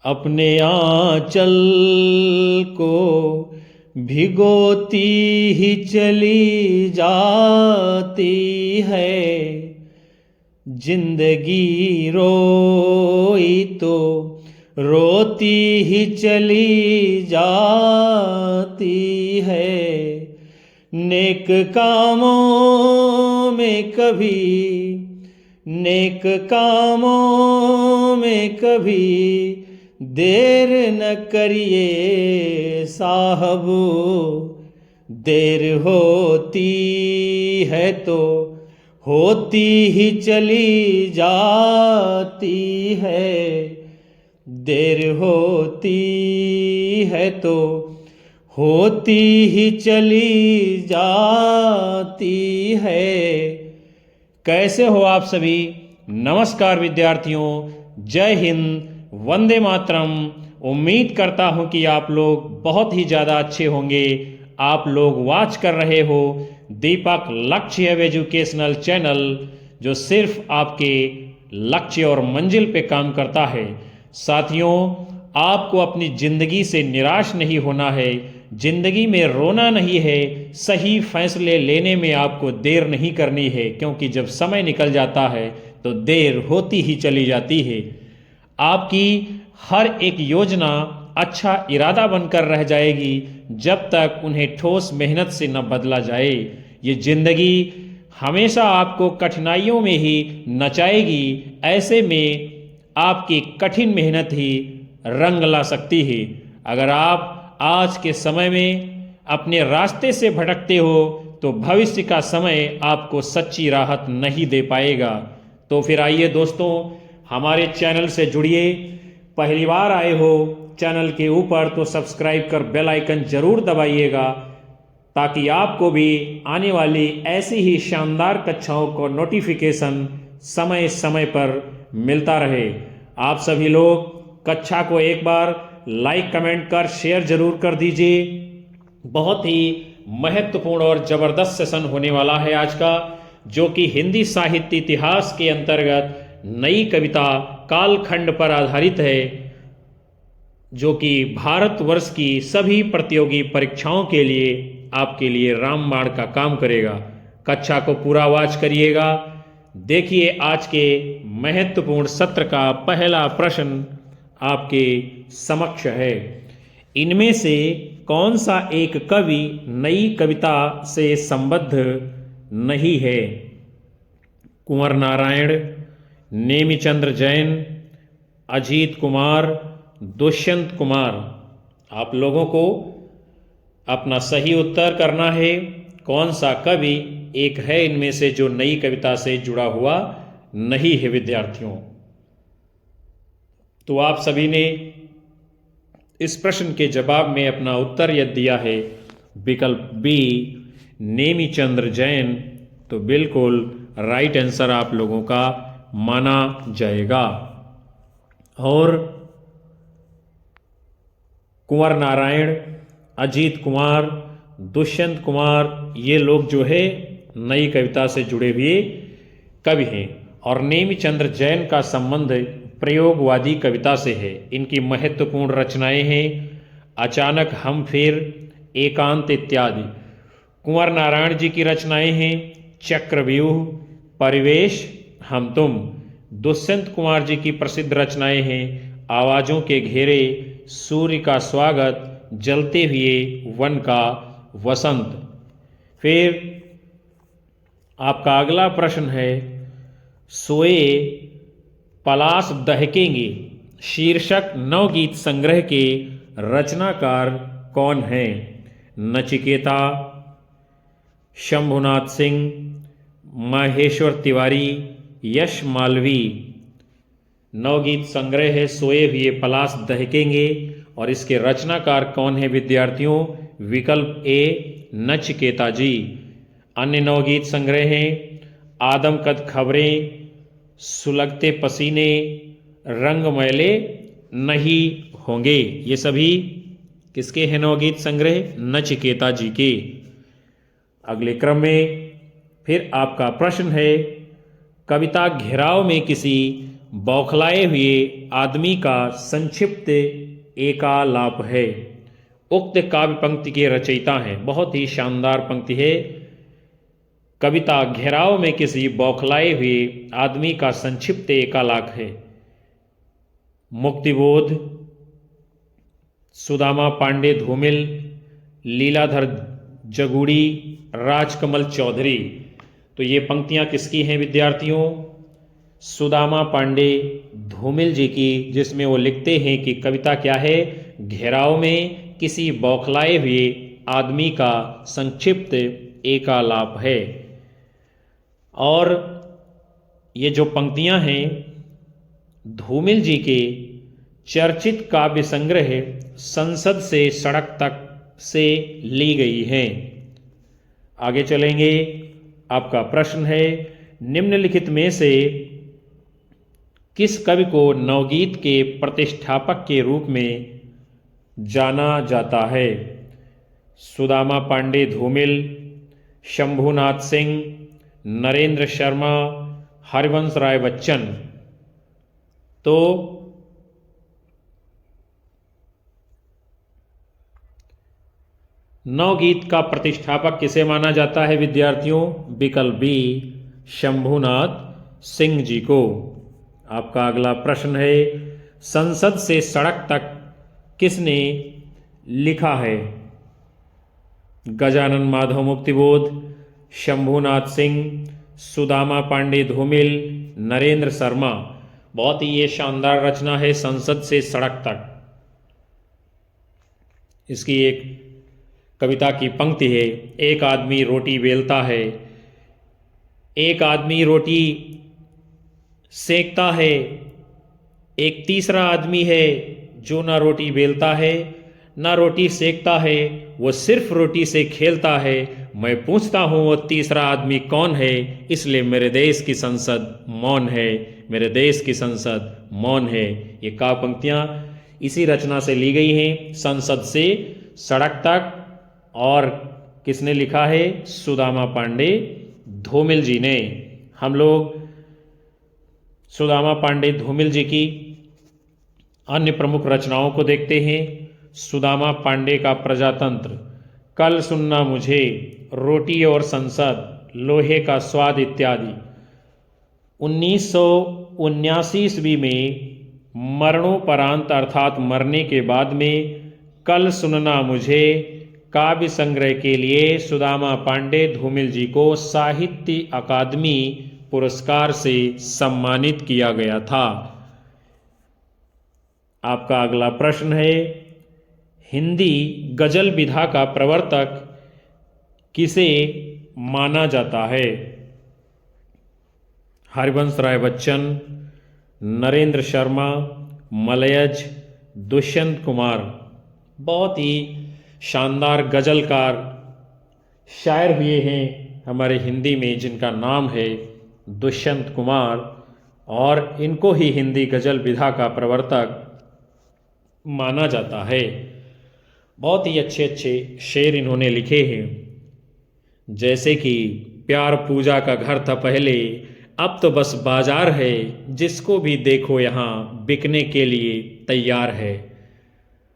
अपने आंचल को भिगोती ही चली जाती है। जिंदगी रोई तो रोती ही चली जाती है। नेक कामों में कभी देर न करिए साहब। देर होती है तो होती ही चली जाती है। देर होती है तो होती ही चली जाती है। कैसे हो आप सभी? नमस्कार विद्यार्थियों, जय हिंद, वंदे मातरम। उम्मीद करता हूं कि आप लोग बहुत ही ज़्यादा अच्छे होंगे। आप लोग वॉच कर रहे हो दीपक लक्ष्य एजुकेशनल चैनल, जो सिर्फ आपके लक्ष्य और मंजिल पे काम करता है। साथियों, आपको अपनी जिंदगी से निराश नहीं होना है, जिंदगी में रोना नहीं है, सही फैसले लेने में आपको देर नहीं करनी है, क्योंकि जब समय निकल जाता है तो देर होती ही चली जाती है। आपकी हर एक योजना अच्छा इरादा बनकर रह जाएगी जब तक उन्हें ठोस मेहनत से न बदला जाए। ये जिंदगी हमेशा आपको कठिनाइयों में ही नचाएगी। ऐसे में आपकी कठिन मेहनत ही रंग ला सकती है। अगर आप आज के समय में अपने रास्ते से भटकते हो तो भविष्य का समय आपको सच्ची राहत नहीं दे पाएगा। तो फिर आइए दोस्तों, हमारे चैनल से जुड़िए। पहली बार आए हो चैनल के ऊपर तो सब्सक्राइब कर बेल आइकन जरूर दबाइएगा, ताकि आपको भी आने वाली ऐसी ही शानदार कक्षाओं को नोटिफिकेशन समय समय पर मिलता रहे। आप सभी लोग कक्षा को एक बार लाइक कमेंट कर शेयर जरूर कर दीजिए। बहुत ही महत्वपूर्ण और जबरदस्त सेशन होने वाला है आज का, जो कि हिंदी साहित्य इतिहास के अंतर्गत नई कविता कालखंड पर आधारित है, जो कि भारतवर्ष की सभी प्रतियोगी परीक्षाओं के लिए आपके लिए रामबाण का काम करेगा। कक्षा को पूरा वॉच करिएगा। देखिए, आज के महत्वपूर्ण सत्र का पहला प्रश्न आपके समक्ष है। इनमें से कौन सा एक कवि नई कविता से संबद्ध नहीं है? कुंवर नारायण, नेमिचंद्र जैन, अजीत कुमार, दुष्यंत कुमार। आप लोगों को अपना सही उत्तर करना है। कौन सा कवि एक है इनमें से जो नई कविता से जुड़ा हुआ नहीं है विद्यार्थियों? तो आप सभी ने इस प्रश्न के जवाब में अपना उत्तर यदि दिया है विकल्प बी, नेमिचंद्र जैन, तो बिल्कुल राइट आंसर आप लोगों का माना जाएगा। और कुंवर नारायण, अजीत कुमार, दुष्यंत कुमार, ये लोग जो है नई कविता से जुड़े हुए कवि हैं। और नेमिचंद्र जैन का संबंध प्रयोगवादी कविता से है। इनकी महत्वपूर्ण रचनाएं हैं अचानक, हम फिर, एकांत इत्यादि। कुंवर नारायण जी की रचनाएं हैं चक्रव्यूह, परिवेश, हम तुम। दुष्यंत कुमार जी की प्रसिद्ध रचनाएं हैं आवाजों के घेरे, सूर्य का स्वागत, जलते हुए वन का वसंत। फिर आपका अगला प्रश्न है, सोए पलाश दहकेंगे शीर्षक नवगीत संग्रह के रचनाकार कौन हैं? नचिकेता, शंभुनाथ सिंह, महेश्वर तिवारी, यश मालवी। नवगीत संग्रह है सोए हुए पलाश दहकेंगे, और इसके रचनाकार कौन है विद्यार्थियों? विकल्प ए, नचिकेता जी। अन्य नवगीत संग्रह हैं आदमकद खबरें, सुलगते पसीने, रंग मैले नहीं होंगे। ये सभी किसके हैं नवगीत संग्रह? नचिकेता जी के। अगले क्रम में फिर आपका प्रश्न है, कविता घेराव में किसी बौखलाए हुए आदमी का संक्षिप्त एकालाप है। उक्त काव्य पंक्ति के रचयिता हैं। बहुत ही शानदार पंक्ति है। कविता घेराव में किसी बौखलाए हुए आदमी का संक्षिप्त एकालाप है। मुक्तिबोध, सुदामा पांडे धूमिल, लीलाधर जगूड़ी, राजकमल चौधरी। तो ये पंक्तियां किसकी हैं विद्यार्थियों? सुदामा पांडे धूमिल जी की, जिसमें वो लिखते हैं कि कविता क्या है? घेराव में किसी बौखलाए हुए आदमी का संक्षिप्त एकालाप है। और ये जो पंक्तियां हैं धूमिल जी के चर्चित काव्य संग्रह संसद से सड़क तक से ली गई हैं। आगे चलेंगे। आपका प्रश्न है, निम्नलिखित में से किस कवि को नवगीत के प्रतिष्ठापक के रूप में जाना जाता है? सुदामा पांडे धूमिल, शंभुनाथ सिंह, नरेंद्र शर्मा, हरिवंश राय बच्चन। तो नवगीत का प्रतिष्ठापक किसे माना जाता है विद्यार्थियों? विकल्प बी, शंभुनाथ सिंह जी को। आपका अगला प्रश्न है, संसद से सड़क तक किसने लिखा है? गजानन माधव मुक्तिबोध, शंभुनाथ सिंह, सुदामा पांडे धूमिल, नरेंद्र शर्मा। बहुत ही ये शानदार रचना है, संसद से सड़क तक। इसकी एक कविता की पंक्ति है, एक आदमी रोटी बेलता है, एक आदमी रोटी सेकता है, एक तीसरा आदमी है जो ना रोटी बेलता है ना रोटी सेकता है, वो सिर्फ रोटी से खेलता है। मैं पूछता हूँ वो तीसरा आदमी कौन है? इसलिए मेरे देश की संसद मौन है, मेरे देश की संसद मौन है। ये काव्य पंक्तियाँ इसी रचना से ली गई हैं, संसद से सड़क तक। और किसने लिखा है? सुदामा पांडे धूमिल जी ने। हम लोग सुदामा पांडे धूमिल जी की अन्य प्रमुख रचनाओं को देखते हैं। सुदामा पांडे का प्रजातंत्र, कल सुनना मुझे, रोटी और संसद, लोहे का स्वाद इत्यादि। 1979 ईस्वी में मरणोपरांत अर्थात मरने के बाद में कल सुनना मुझे काव्य संग्रह के लिए सुदामा पांडे धूमिल जी को साहित्य अकादमी पुरस्कार से सम्मानित किया गया था। आपका अगला प्रश्न है, हिंदी गजल विधा का प्रवर्तक किसे माना जाता है? हरिवंश राय बच्चन, नरेंद्र शर्मा, मलयज, दुष्यंत कुमार। बहुत ही शानदार गजलकार शायर हुए हैं हमारे हिंदी में, जिनका नाम है दुष्यंत कुमार, और इनको ही हिंदी गजल विधा का प्रवर्तक माना जाता है। बहुत ही अच्छे अच्छे शेर इन्होंने लिखे हैं, जैसे कि प्यार पूजा का घर था पहले, अब तो बस बाजार है, जिसको भी देखो यहाँ बिकने के लिए तैयार है।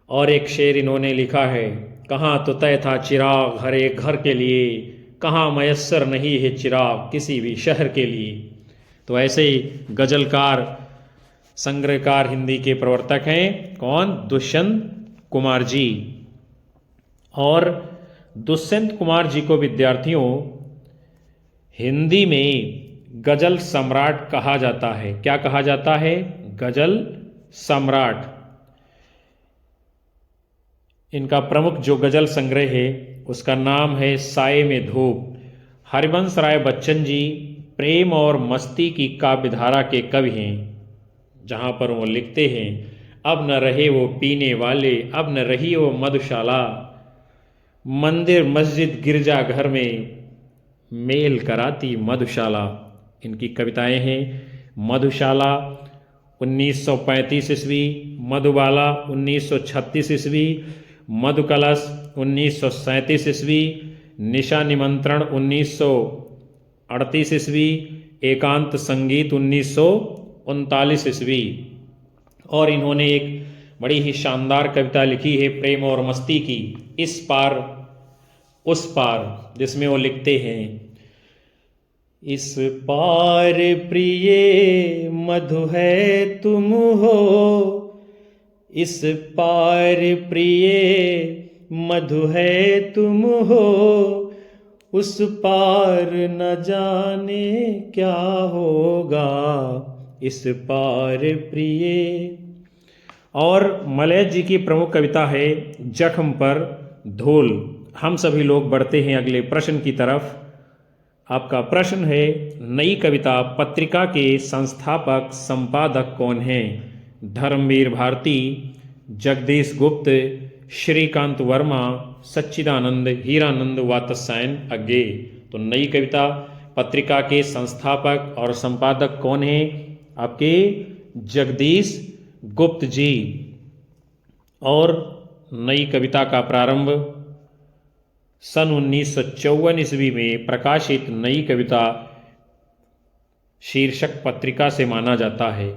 और एक शेर इन्होंने लिखा है, कहाँ तो तय था चिराग हर एक घर के लिए, कहाँ मयस्सर नहीं है चिराग किसी भी शहर के लिए। तो ऐसे ही गजलकार संग्रहकार हिंदी के प्रवर्तक हैं कौन? दुष्यंत कुमार जी। और दुष्यंत कुमार जी को विद्यार्थियों हिंदी में गजल सम्राट कहा जाता है। क्या कहा जाता है? गजल सम्राट। इनका प्रमुख जो गजल संग्रह है उसका नाम है साये में धूप। हरिवंश राय बच्चन जी प्रेम और मस्ती की काव्यधारा के कवि हैं, जहाँ पर वो लिखते हैं, अब न रहे वो पीने वाले, अब न रही वो मधुशाला, मंदिर मस्जिद गिरजा घर में मेल कराती मधुशाला। इनकी कविताएं हैं मधुशाला 1935 ईस्वी, मधुबाला 1936 ईस्वी, मधुकलश 1937 ईस्वी, निशा निमंत्रण 1938 ईस्वी, एकांत संगीत 1939 ईस्वी। और इन्होंने एक बड़ी ही शानदार कविता लिखी है प्रेम और मस्ती की, इस पार उस पार, जिसमें वो लिखते हैं, इस पार प्रिय मधु है तुम हो, इस पार प्रिय मधु है तुम हो, उस पार न जाने क्या होगा, इस पार प्रिय। और मलय जी की प्रमुख कविता है जख्म पर धूल। हम सभी लोग बढ़ते हैं अगले प्रश्न की तरफ। आपका प्रश्न है, नई कविता पत्रिका के संस्थापक संपादक कौन हैं? धर्मवीर भारती, जगदीश गुप्त, श्रीकांत वर्मा, सच्चिदानंद हीरानंद वात्स्यायन अज्ञे। तो नई कविता पत्रिका के संस्थापक और संपादक कौन हैं? आपके जगदीश गुप्त जी। और नई कविता का प्रारंभ सन 1954 ईस्वी में प्रकाशित नई कविता शीर्षक पत्रिका से माना जाता है।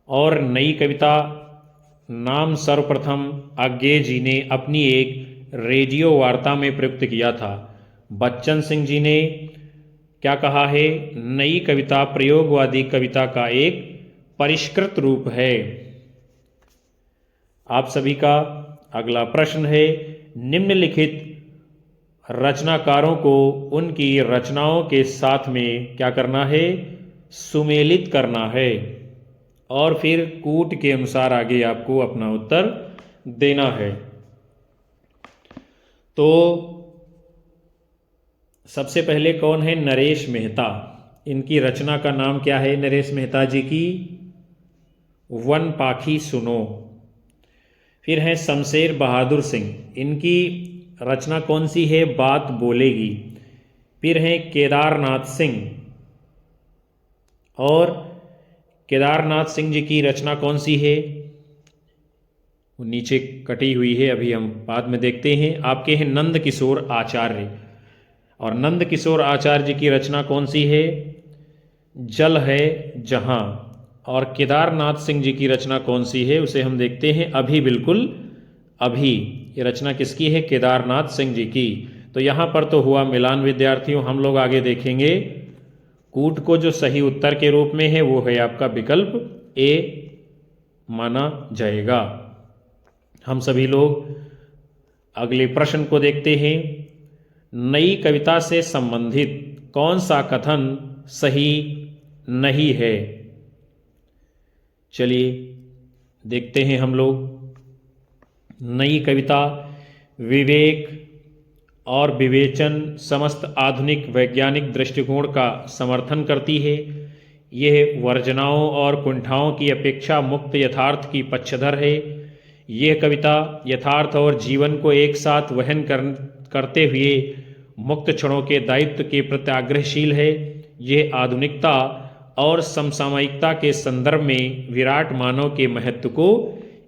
और नई कविता नाम सर्वप्रथम अज्ञे जी ने अपनी एक रेडियो वार्ता में प्रयुक्त किया था। बच्चन सिंह जी ने क्या कहा है? नई कविता प्रयोगवादी कविता का एक परिष्कृत रूप है। आप सभी का अगला प्रश्न है, निम्नलिखित रचनाकारों को उनकी रचनाओं के साथ में क्या करना है? सुमेलित करना है। और फिर कूट के अनुसार आगे आपको अपना उत्तर देना है। तो सबसे पहले कौन है? नरेश मेहता। इनकी रचना का नाम क्या है नरेश मेहता जी की? वन पाखी सुनो। फिर है शमशेर बहादुर सिंह, इनकी रचना कौन सी है? बात बोलेगी। फिर है केदारनाथ सिंह, और केदारनाथ सिंह जी की रचना कौन सी है? वो नीचे कटी हुई है, अभी हम बाद में देखते हैं। आपके हैं नंद किशोर आचार्य, और नंद किशोर आचार्य जी की रचना कौन सी है? जल है जहां। और केदारनाथ सिंह जी की रचना कौन सी है? उसे हम देखते हैं, अभी बिल्कुल अभी। ये रचना किसकी है? केदारनाथ सिंह जी की। तो यहां पर तो हुआ मिलान विद्यार्थियों। हम लोग आगे देखेंगे कूट को जो सही उत्तर के रूप में है वो है आपका विकल्प ए माना जाएगा। हम सभी लोग अगले प्रश्न को देखते हैं। नई कविता से संबंधित कौन सा कथन सही नहीं है? चलिए देखते हैं हम लोग। नई कविता विवेक और विवेचन समस्त आधुनिक वैज्ञानिक दृष्टिकोण का समर्थन करती है। यह वर्जनाओं और कुंठाओं की अपेक्षा मुक्त यथार्थ की पक्षधर है। यह कविता यथार्थ और जीवन को एक साथ वहन करते हुए मुक्त क्षणों के दायित्व के प्रति आग्रहशील है। यह आधुनिकता और समसामयिकता के संदर्भ में विराट मानव के महत्व को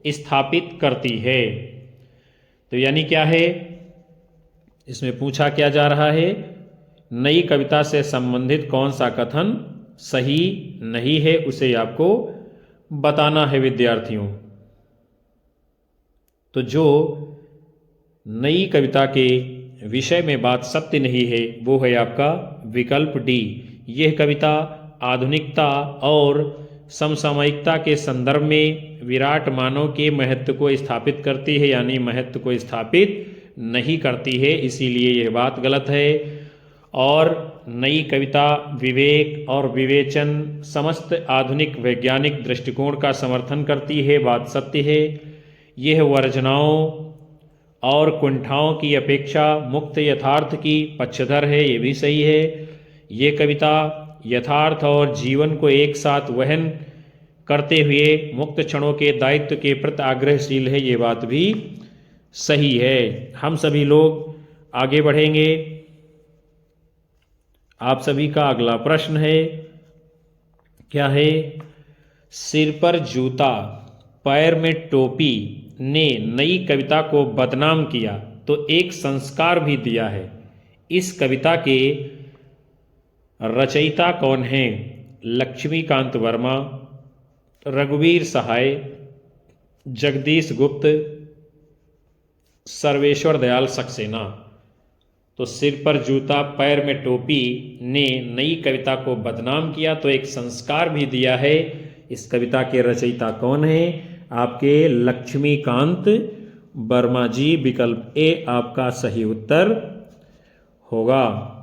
स्थापित करती है। तो यानी क्या है? इसमें पूछा क्या जा रहा है? नई कविता से संबंधित कौन सा कथन सही नहीं है, उसे आपको बताना है विद्यार्थियों। तो जो नई कविता के विषय में बात सत्य नहीं है वो है आपका विकल्प डी। यह कविता आधुनिकता और समसामयिकता के संदर्भ में विराट मानव के महत्व को स्थापित करती है, यानी महत्व को स्थापित नहीं करती है, इसीलिए यह बात गलत है। और नई कविता विवेक और विवेचन समस्त आधुनिक वैज्ञानिक दृष्टिकोण का समर्थन करती है, बात सत्य है। यह वर्जनाओं और कुंठाओं की अपेक्षा मुक्त यथार्थ की पक्षधर है, ये भी सही है। ये कविता यथार्थ और जीवन को एक साथ वहन करते हुए मुक्त क्षणों के दायित्व के प्रति आग्रहशील है, ये बात भी सही है। हम सभी लोग आगे बढ़ेंगे। आप सभी का अगला प्रश्न है, क्या है? सिर पर जूता पैर में टोपी ने नई कविता को बदनाम किया तो एक संस्कार भी दिया है। इस कविता के रचयिता कौन हैं? लक्ष्मीकांत वर्मा, रघुवीर सहाय, जगदीश गुप्त, सर्वेश्वर दयाल सक्सेना। तो सिर पर जूता पैर में टोपी ने नई कविता को बदनाम किया तो एक संस्कार भी दिया है। इस कविता के रचयिता कौन है? आपके लक्ष्मीकांत वर्मा जी। विकल्प ए आपका सही उत्तर होगा।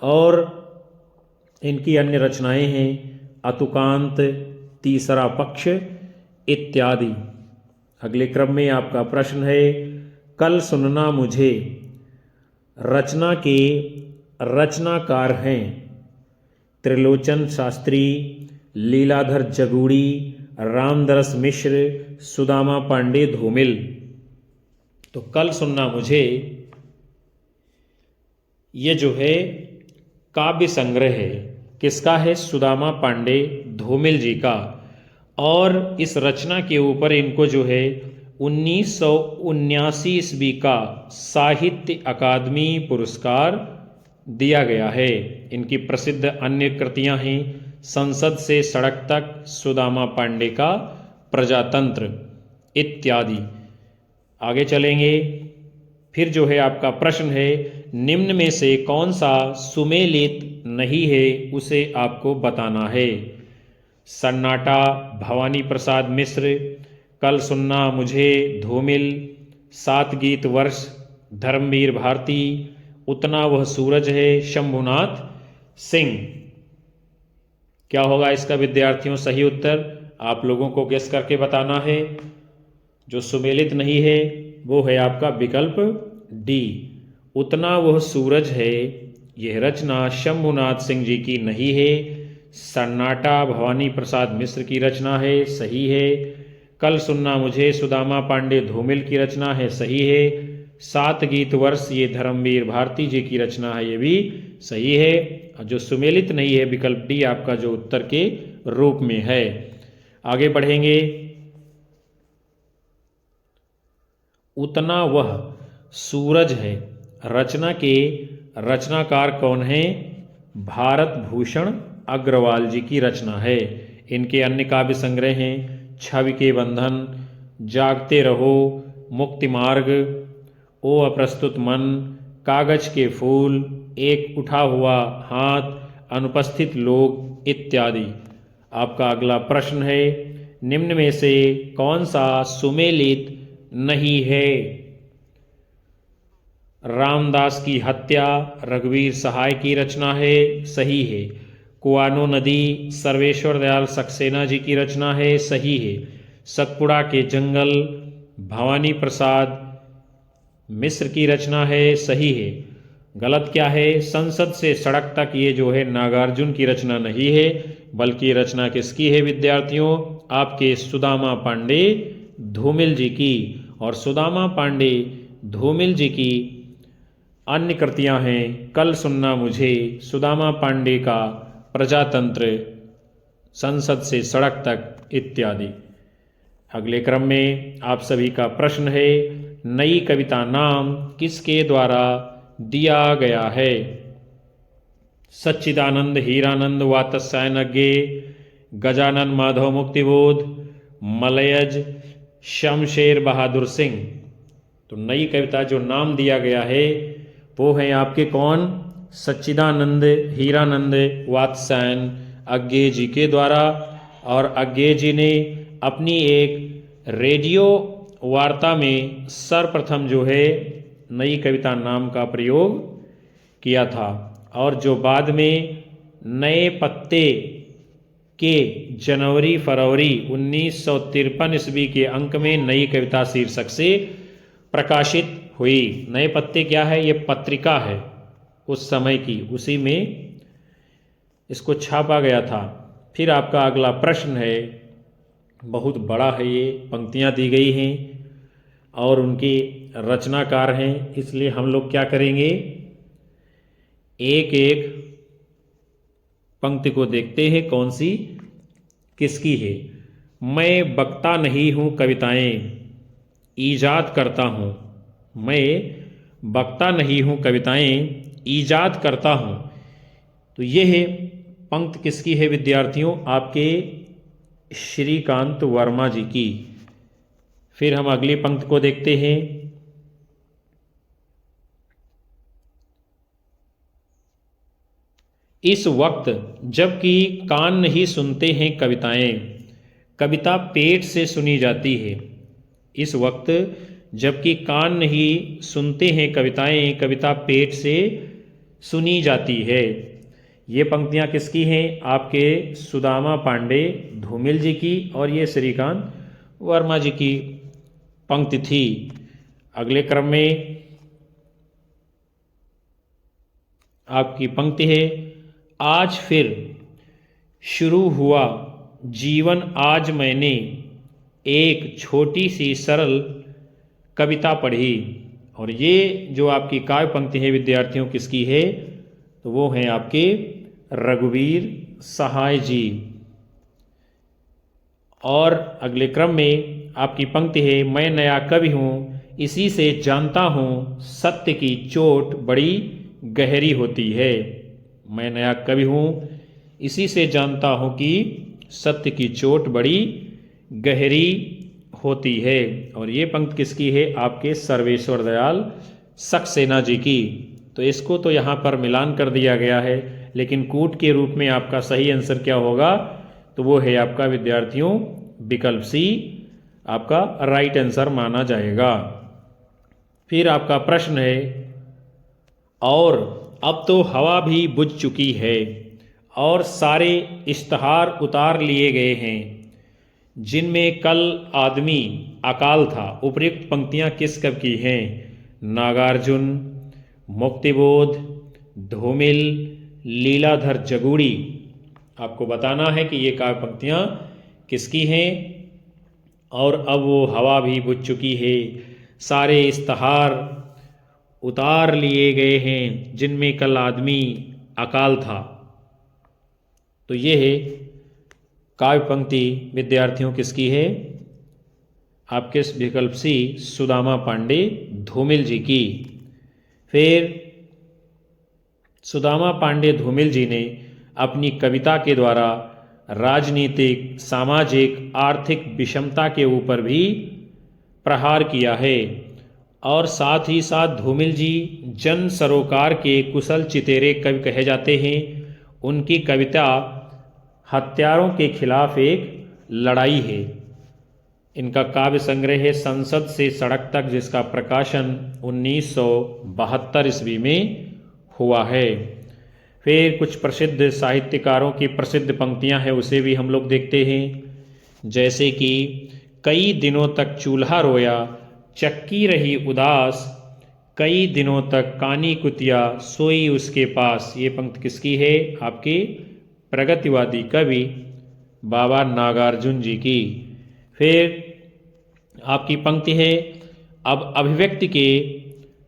और इनकी अन्य रचनाएं हैं अतुकांत, तीसरा पक्ष इत्यादि। अगले क्रम में आपका प्रश्न है कल सुनना मुझे। रचना के रचनाकार हैं त्रिलोचन शास्त्री, लीलाधर जगूड़ी, रामदरस मिश्र, सुदामा पांडे, धूमिल। तो कल सुनना मुझे ये जो है काव्य संग्रह है, किसका है? सुदामा पांडे धूमिल जी का। और इस रचना के ऊपर इनको जो है 1979 ईस्वी का साहित्य अकादमी पुरस्कार दिया गया है। इनकी प्रसिद्ध अन्य कृतियां हैं संसद से सड़क तक, सुदामा पांडे का प्रजातंत्र इत्यादि। आगे चलेंगे। फिर जो है आपका प्रश्न है निम्न में से कौन सा सुमेलित नहीं है उसे आपको बताना है। सन्नाटा भवानी प्रसाद मिश्र, कल सुनना मुझे धूमिल, सात गीत वर्ष धर्मवीर भारती, उतना वह सूरज है शंभुनाथ सिंह। क्या होगा इसका विद्यार्थियों सही उत्तर? आप लोगों को गेस करके बताना है। जो सुमेलित नहीं है वो है आपका विकल्प डी, उतना वह सूरज है। यह रचना शंभुनाथ सिंह जी की नहीं है, सन्नाटा भवानी प्रसाद मिश्र की रचना है, सही है। कल सुनना मुझे सुदामा पांडे धूमिल की रचना है, सही है। सात गीत वर्ष ये धर्मवीर भारती जी की रचना है, ये भी सही है। जो सुमेलित नहीं है विकल्प डी आपका जो उत्तर के रूप में है। आगे बढ़ेंगे। उतना वह सूरज है रचना के रचनाकार कौन है? भारत भूषण अग्रवाल जी की रचना है। इनके अन्य काव्य संग्रह हैं छवि के बंधन, जागते रहो, मुक्ति मार्ग, ओ अप्रस्तुत मन, कागज के फूल, एक उठा हुआ हाथ, अनुपस्थित लोग इत्यादि। आपका अगला प्रश्न है निम्न में से कौन सा सुमेलित नहीं है? रामदास की हत्या रघुवीर सहाय की रचना है, सही है। कुआनो नदी सर्वेश्वर दयाल सक्सेना जी की रचना है, सही है। सतपुड़ा के जंगल भवानी प्रसाद मिश्र की रचना है, सही है। गलत क्या है? संसद से सड़क तक ये जो है नागार्जुन की रचना नहीं है, बल्कि रचना किसकी है विद्यार्थियों? आपके सुदामा पांडे धूमिल जी की। और सुदामा पांडे धूमिल जी की अन्य कृतियां हैं कल सुनना मुझे, सुदामा पांडे का प्रजातंत्र, संसद से सड़क तक इत्यादि। अगले क्रम में आप सभी का प्रश्न है नई कविता नाम किसके द्वारा दिया गया है? सच्चिदानंद हीरानंद वात्स्यायनज्ञे, गजानन माधव मुक्तिबोध, मलयज शमशेर बहादुर सिंह। तो नई कविता जो नाम दिया गया है वो है आपके कौन? सच्चिदानंद हीरानंद वात्स्यायन अज्ञे जी के द्वारा। और अज्ञे जी ने अपनी एक रेडियो वार्ता में सर्वप्रथम जो है नई कविता नाम का प्रयोग किया था। और जो बाद में नए पत्ते के जनवरी फरवरी 1953 ईस्वी के अंक में नई कविता शीर्षक से प्रकाशित हुई। नए पत्ते क्या है? ये पत्रिका है उस समय की, उसी में इसको छापा गया था। फिर आपका अगला प्रश्न है, बहुत बड़ा है, ये पंक्तियां दी गई हैं और उनके रचनाकार हैं, इसलिए हम लोग क्या करेंगे एक एक पंक्ति को देखते हैं कौन सी किसकी है। मैं बकता नहीं हूं कविताएं ईजाद करता हूं। मैं बकता नहीं हूं कविताएं ईजाद करता हूं। तो यह पंक्ति किसकी है विद्यार्थियों? आपके श्रीकांत वर्मा जी की। फिर हम अगली पंक्ति को देखते हैं। इस वक्त जबकि कान नहीं सुनते हैं कविताएं, कविता पेट से सुनी जाती है। इस वक्त जबकि कान नहीं सुनते हैं कविताएं, कविता पेट से सुनी जाती है। ये पंक्तियां किसकी हैं? आपके सुदामा पांडे धूमिल जी की और ये श्रीकांत वर्मा जी की पंक्ति थी। अगले क्रम में आपकी पंक्ति है, आज फिर शुरू हुआ जीवन, आज मैंने एक छोटी सी सरल कविता पढ़ी। और ये जो आपकी काव्य पंक्ति है विद्यार्थियों किसकी है? तो वो हैं आपके रघुवीर सहाय जी। और अगले क्रम में आपकी पंक्ति है, मैं नया कवि हूँ, इसी से जानता हूँ सत्य की चोट बड़ी गहरी होती है। मैं नया कवि हूँ, इसी से जानता हूँ कि सत्य की चोट बड़ी गहरी होती है। और ये पंक्ति किसकी है? आपके सर्वेश्वर दयाल सक्सेना जी की। तो इसको तो यहाँ पर मिलान कर दिया गया है, लेकिन कूट के रूप में आपका सही आंसर क्या होगा? तो वो है आपका विद्यार्थियों विकल्प सी आपका राइट आंसर माना जाएगा। फिर आपका प्रश्न है, और अब तो हवा भी बुझ चुकी है और सारे इश्तहार उतार लिए गए हैं, जिनमें कल आदमी अकाल था। उपयुक्त पंक्तियां किस कवि की हैं? नागार्जुन, मुक्तिबोध, धूमिल, लीलाधर जगूड़ी। आपको बताना है कि ये काव्य पंक्तियां किसकी हैं। और अब वो हवा भी बुझ चुकी है, सारे इश्तहार उतार लिए गए हैं, जिनमें कल आदमी अकाल था। तो ये है काव्य पंक्ति विद्यार्थियों किसकी है? आपके विकल्प सी सुदामा पांडे धूमिल जी की। फिर सुदामा पांडे धूमिल जी ने अपनी कविता के द्वारा राजनीतिक, सामाजिक, आर्थिक विषमता के ऊपर भी प्रहार किया है। और साथ ही साथ धूमिल जी जन सरोकार के कुशल चितेरे कवि कहे जाते हैं। उनकी कविता हत्यारों के खिलाफ एक लड़ाई है। इनका काव्य संग्रह है संसद से सड़क तक, जिसका प्रकाशन 1972 ईस्वी में हुआ है। फिर कुछ प्रसिद्ध साहित्यकारों की प्रसिद्ध पंक्तियां हैं, उसे भी हम लोग देखते हैं। जैसे कि कई दिनों तक चूल्हा रोया, चक्की रही उदास, कई दिनों तक कानी कुतिया सोई उसके पास। ये पंक्ति किसकी है? आपके प्रगतिवादी कवि बाबा नागार्जुन जी की। फिर आपकी पंक्ति है, अब अभिव्यक्ति के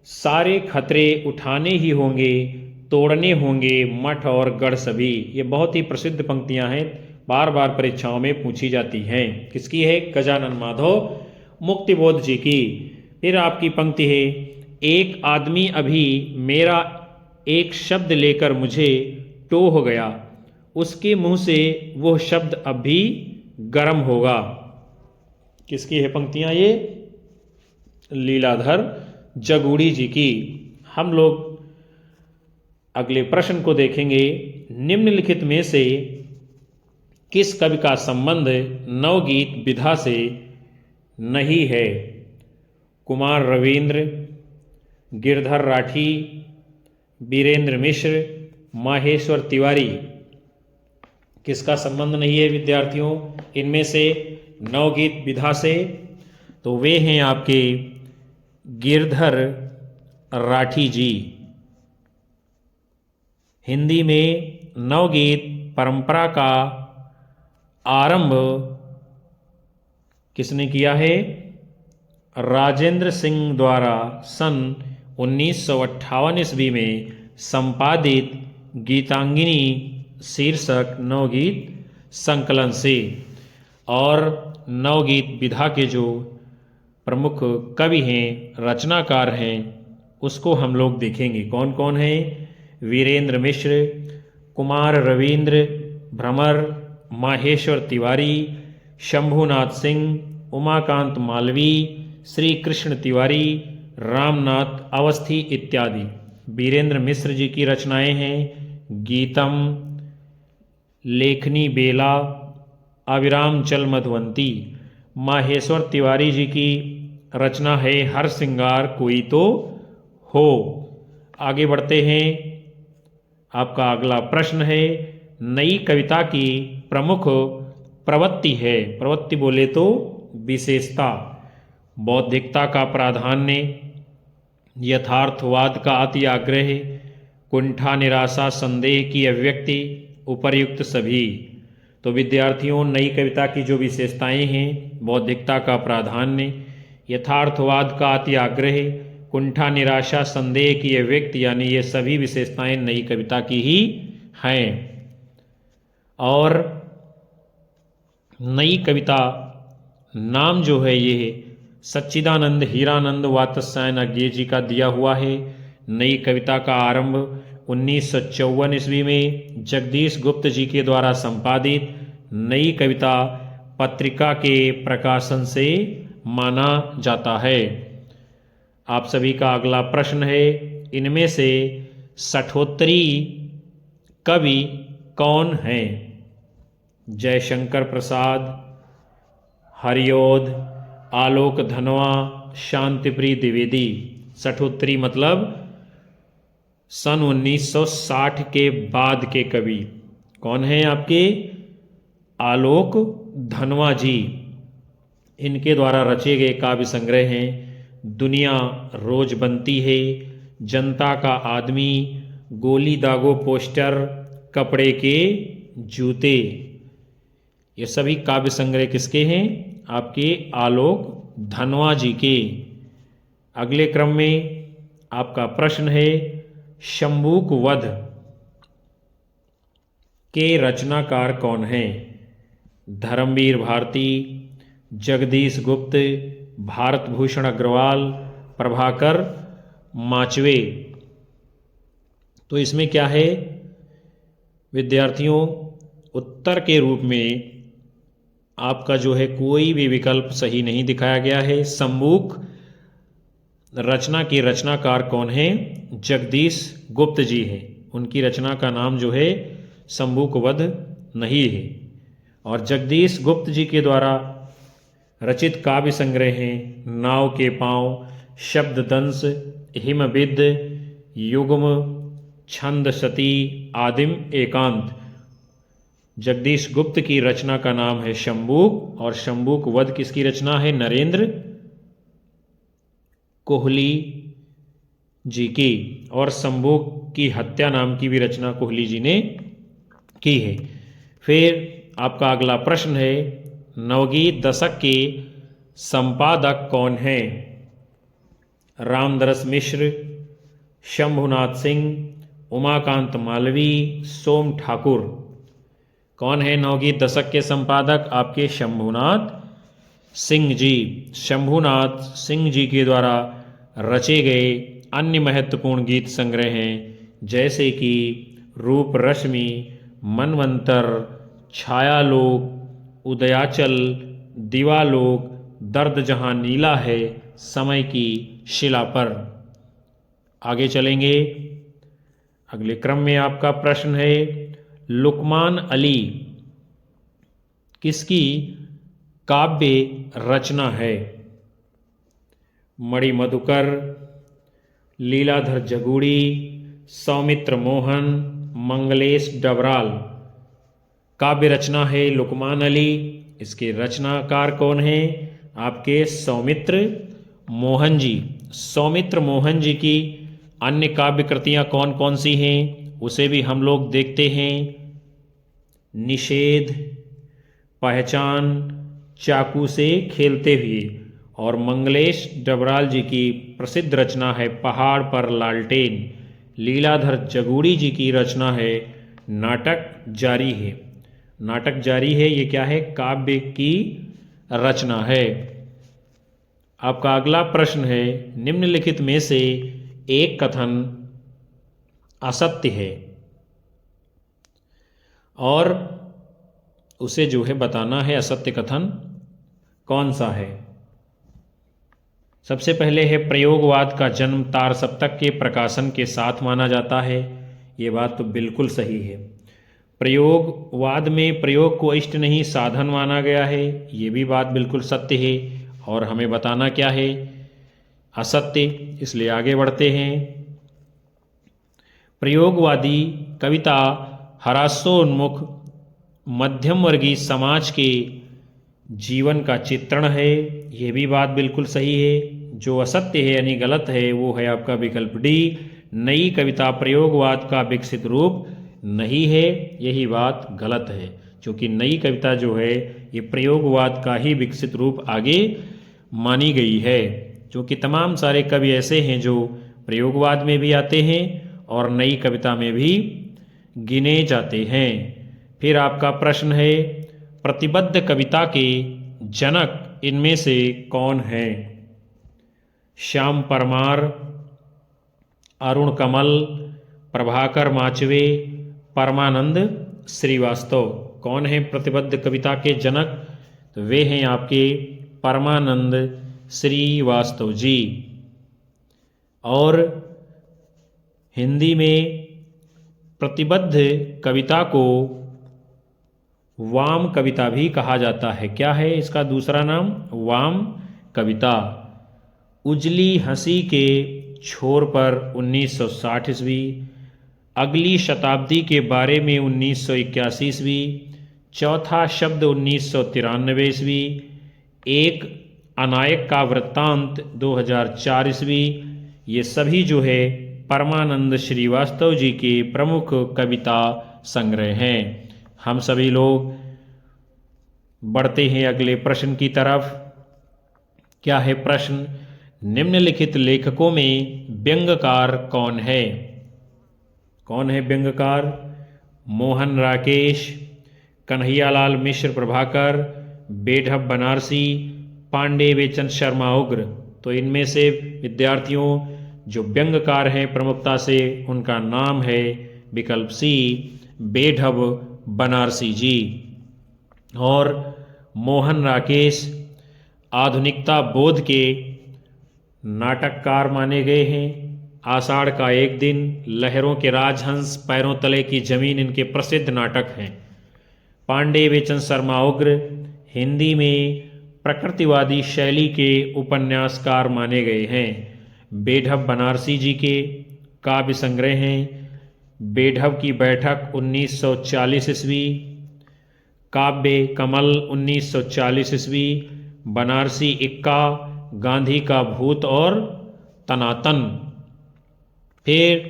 सारे खतरे उठाने ही होंगे, तोड़ने होंगे मठ और गढ़ सभी। ये बहुत ही प्रसिद्ध पंक्तियां हैं, बार बार परीक्षाओं में पूछी जाती हैं। किसकी है? गजानन माधव मुक्तिबोध जी की। फिर आपकी पंक्ति है, एक आदमी अभी मेरा एक शब्द लेकर मुझे टोह गया, उसके मुंह से वो शब्द अब भी गर्म होगा। किसकी है पंक्तियां ये? लीलाधर जगूड़ी जी की। हम लोग अगले प्रश्न को देखेंगे, निम्नलिखित में से किस कवि का संबंध नवगीत विधा से नहीं है? कुमार रविंद्र, गिरधर राठी, वीरेंद्र मिश्र, माहेश्वर तिवारी। किसका संबंध नहीं है विद्यार्थियों इनमें से नवगीत विधा से? तो वे हैं आपके गिरधर राठी जी। हिंदी में नवगीत परंपरा का आरंभ किसने किया है? राजेंद्र सिंह द्वारा सन 1958 ईस्वी में संपादित गीतांगिनी शीर्षक नवगीत संकलन से। और नवगीत विधा के जो प्रमुख कवि हैं, रचनाकार हैं, उसको हम लोग देखेंगे कौन कौन हैं। वीरेंद्र मिश्र, कुमार रविंद्र, भ्रमर, माहेश्वर तिवारी, शंभुनाथ सिंह, उमाकांत मालवी, श्री कृष्ण तिवारी, रामनाथ अवस्थी इत्यादि। वीरेंद्र मिश्र जी की रचनाएं हैं गीतम, लेखनी बेला, अविराम चल मधुवंती। माहेश्वर तिवारी जी की रचना है हर श्रृंगार कोई तो हो। आगे बढ़ते हैं। आपका अगला प्रश्न है नई कविता की प्रमुख प्रवृत्ति है। प्रवृत्ति बोले तो विशेषता। बौद्धिकता का प्राधान्य, यथार्थवाद का अति आग्रह, कुंठा निराशा संदेह की अभिव्यक्ति, उपर्युक्त सभी। तो विद्यार्थियों, नई कविता की जो विशेषताएं हैं, बौद्धिकता का प्राधान्य, यथार्थवाद का अति आग्रह, कुंठा निराशा संदेह की अभिव्यक्ति, यानी ये सभी विशेषताएं नई कविता की ही हैं। और नई कविता नाम जो है ये सच्चिदानंद हीरानंद वात्स्यायन अज्ञे जी का दिया हुआ है। नई कविता का आरंभ 1954 ईस्वी में जगदीश गुप्त जी के द्वारा संपादित नई कविता पत्रिका के प्रकाशन से माना जाता है। आप सभी का अगला प्रश्न है इनमें से सठोत्तरी कवि कौन हैं? जयशंकर प्रसाद, हरिओध, आलोक धनवा, शांतिप्रिय द्विवेदी। सठोत्तरी मतलब सन 1960 के बाद के कवि कौन हैं आपके? आलोक धनवा जी। इनके द्वारा रचे गए काव्य संग्रह हैं दुनिया रोज बनती है, जनता का आदमी, गोली दागो पोस्टर, कपड़े के जूते। ये सभी काव्य संग्रह किसके हैं? आपके आलोक धनवा जी के। अगले क्रम में आपका प्रश्न है शंभूक वध के रचनाकार कौन हैं? धर्मवीर भारती, जगदीश गुप्त, भारत भूषण अग्रवाल, प्रभाकर माचवे। तो इसमें क्या है विद्यार्थियों, उत्तर के रूप में आपका जो है कोई भी विकल्प सही नहीं दिखाया गया है। शंभूक रचना के रचनाकार कौन हैं? जगदीश गुप्त जी हैं। उनकी रचना का नाम जो है शंभूक वध नहीं है। और जगदीश गुप्त जी के द्वारा रचित काव्य संग्रह हैं नाव के पांव, शब्ददंश, हिमविद, युग्म, छंद सती, आदिम एकांत। जगदीश गुप्त की रचना का नाम है शंभूक और शंभूक वध किसकी रचना है? नरेंद्र कोहली जी की। और शंभूक की हत्या नाम की भी रचना कोहली जी ने की है। फिर आपका अगला प्रश्न है नवगीत दशक के संपादक कौन हैं? रामदरस मिश्र, शंभुनाथ सिंह, उमाकांत मालवी, सोम ठाकुर। कौन है नवगीत दशक के संपादक? आपके शंभुनाथ सिंह जी। शंभुनाथ सिंह जी के द्वारा रचे गए अन्य महत्वपूर्ण गीत संग्रह हैं जैसे कि रूप रश्मि, मनवंतर, छायालोक, उदयाचल, दिवालोक, दर्द जहां नीला है, समय की शिला पर। आगे चलेंगे। अगले क्रम में आपका प्रश्न है लुकमान अली किसकी काव्य रचना है? मणि मधुकर, लीलाधर जगूड़ी, सौमित्र मोहन, मंगलेश डबराल। काव्य रचना है लुकमान अली। इसके रचनाकार कौन हैं? आपके सौमित्र मोहन जी। सौमित्र मोहन जी की अन्य काव्य कृतियां कौन कौन सी हैं उसे भी हम लोग देखते हैं। निषेध, पहचान, चाकू से खेलते हुए। और मंगलेश डबराल जी की प्रसिद्ध रचना है पहाड़ पर लालटेन। लीलाधर जगूड़ी जी की रचना है नाटक जारी है। नाटक जारी है ये क्या है? काव्य की रचना है। आपका अगला प्रश्न है निम्नलिखित में से एक कथन असत्य है और उसे जो है बताना है असत्य कथन कौन सा है। सबसे पहले है प्रयोगवाद का जन्म तार सप्तक के प्रकाशन के साथ माना जाता है। ये बात तो बिल्कुल सही है। प्रयोगवाद में प्रयोग को इष्ट नहीं साधन माना गया है, ये भी बात बिल्कुल सत्य है। और हमें बताना क्या है, असत्य। इसलिए आगे बढ़ते हैं। प्रयोगवादी कविता हास्योन्मुख मध्यम वर्गीय समाज के जीवन का चित्रण है, यह भी बात बिल्कुल सही है। जो असत्य है यानी गलत है वो है आपका विकल्प डी, नई कविता प्रयोगवाद का विकसित रूप नहीं है, यही बात गलत है। क्योंकि नई कविता जो है ये प्रयोगवाद का ही विकसित रूप आगे मानी गई है। क्योंकि तमाम सारे कवि ऐसे हैं जो प्रयोगवाद में भी आते हैं और नई कविता में भी गिने जाते हैं। फिर आपका प्रश्न है प्रतिबद्ध कविता के जनक इनमें से कौन है। श्याम परमार, अरुण कमल, प्रभाकर माचवे, परमानंद श्रीवास्तव। कौन है प्रतिबद्ध कविता के जनक, तो वे हैं आपके परमानंद श्रीवास्तव जी। और हिंदी में प्रतिबद्ध कविता को वाम कविता भी कहा जाता है। क्या है इसका दूसरा नाम, वाम कविता। उजली हंसी के छोर पर 1960 ईस्वी, अगली शताब्दी के बारे में 1981 ईस्वी, चौथा शब्द 1993 ईस्वी, एक अनायक का वृत्तांत 2004 ईस्वी। ये सभी जो है परमानंद श्रीवास्तव जी के प्रमुख कविता संग्रह हैं। हम सभी लोग बढ़ते हैं अगले प्रश्न की तरफ। क्या है प्रश्न, निम्नलिखित लेखकों में व्यंग्यकार कौन है। कौन है व्यंग्यकार, मोहन राकेश, कन्हैयालाल मिश्र प्रभाकर, बेढब बनारसी, पांडे बेचन शर्मा उग्र। तो इनमें से विद्यार्थियों जो व्यंग्यकार हैं प्रमुखता से उनका नाम है विकल्प सी, बेढब बनारसी जी। और मोहन राकेश आधुनिकता बोध के नाटककार माने गए हैं। आषाढ़ का एक दिन, लहरों के राजहंस, पैरों तले की जमीन इनके प्रसिद्ध नाटक हैं। पांडे बेचन शर्मा उग्र हिंदी में प्रकृतिवादी शैली के उपन्यासकार माने गए हैं। बेढब बनारसी जी के काव्य संग्रह हैं बेढब की बैठक 1940 ईस्वी, काव्य कमल 1940 ईस्वी, बनारसी इक्का, गांधी का भूत और तनातन। फिर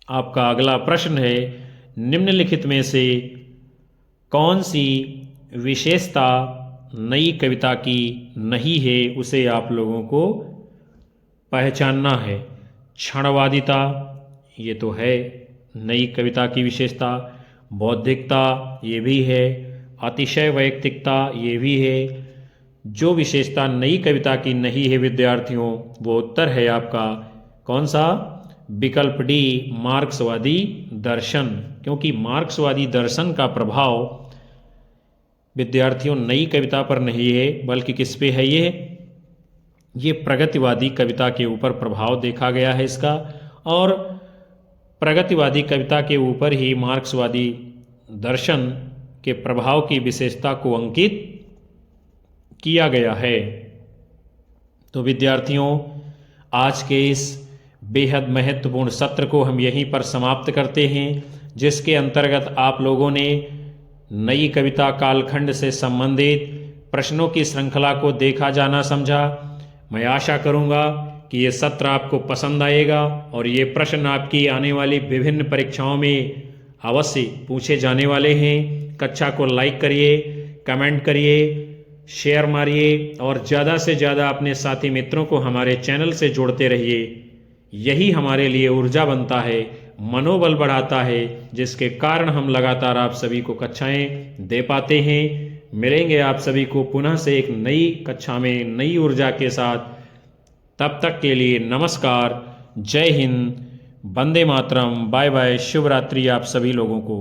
आपका अगला प्रश्न है निम्नलिखित में से कौन सी विशेषता नई कविता की नहीं है, उसे आप लोगों को पहचानना है। क्षणवादिता ये तो है नई कविता की विशेषता, बौद्धिकता ये भी है, अतिशय वैयक्तिकता ये भी है। जो विशेषता नई कविता की नहीं है विद्यार्थियों, वो उत्तर है आपका कौन सा, विकल्प डी, मार्क्सवादी दर्शन। क्योंकि मार्क्सवादी दर्शन का प्रभाव विद्यार्थियों नई कविता पर नहीं है, बल्कि किस पे है, ये प्रगतिवादी कविता के ऊपर प्रभाव देखा गया है इसका। और प्रगतिवादी कविता के ऊपर ही मार्क्सवादी दर्शन के प्रभाव की विशेषता को अंकित किया गया है। तो विद्यार्थियों आज के इस बेहद महत्वपूर्ण सत्र को हम यहीं पर समाप्त करते हैं, जिसके अंतर्गत आप लोगों ने नई कविता कालखंड से संबंधित प्रश्नों की श्रृंखला को देखा जाना समझा। मैं आशा करूंगा कि ये सत्र आपको पसंद आएगा और ये प्रश्न आपकी आने वाली विभिन्न परीक्षाओं में अवश्य पूछे जाने वाले हैं। कक्षा को लाइक करिए, कमेंट करिए, शेयर मारिए और ज़्यादा से ज़्यादा अपने साथी मित्रों को हमारे चैनल से जोड़ते रहिए। यही हमारे लिए ऊर्जा बनता है, मनोबल बढ़ाता है, जिसके कारण हम लगातार आप सभी को कक्षाएं दे पाते हैं। मिलेंगे आप सभी को पुनः से एक नई कक्षा में नई ऊर्जा के साथ। तब तक के लिए नमस्कार, जय हिंद, वंदे मातरम, बाय बाय, शुभ रात्रि आप सभी लोगों को।